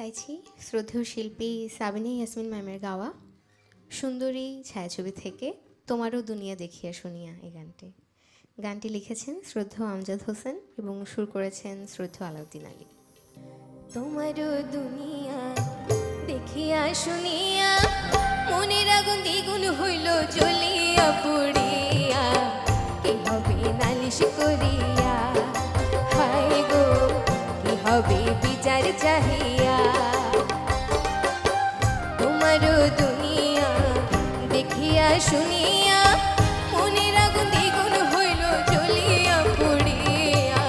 গাইছি শ্রদ্ধেয় শিল্পী সাবিনা ইয়াসমিন ম্যামের গাওয়া সুন্দরী ছায়াছবি থেকে তোমারও দুনিয়া দেখিয়া শুনিয়া এই গানটি লিখেছেন শ্রদ্ধেয় আমজাদ হোসেন এবং সুর করেছেন শ্রদ্ধেয় আলাউদ্দিন আলী। তোমারও দুনিয়া দেখিয়া শুনিয়া মনের আগুন দ্বিগুণ হইল জ্বলিয়া পুড়িয়া, কি হবে নালিশ করিয়া, হায় গো কি হবে বিচার চাহিয়া। তোমারও দুনিয়া দেখিয়া শুনিয়া মনের আগুন দ্বিগুণ হইল জ্বলিয়া পুড়িয়া,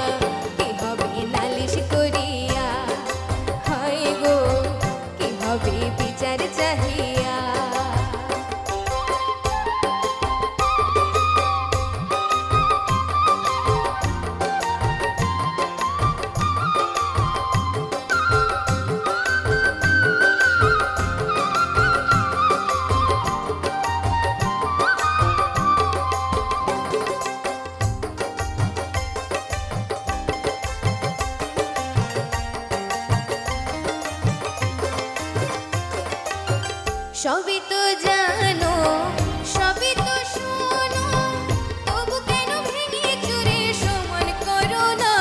কি হবে নালিশ করিয়া, হায় গো কি হবে বিচার চাহিয়া। সবই তো জানো, সবই তো শোনো, তবু কেন ভেঙে চুরে সমান করো না।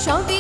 সবই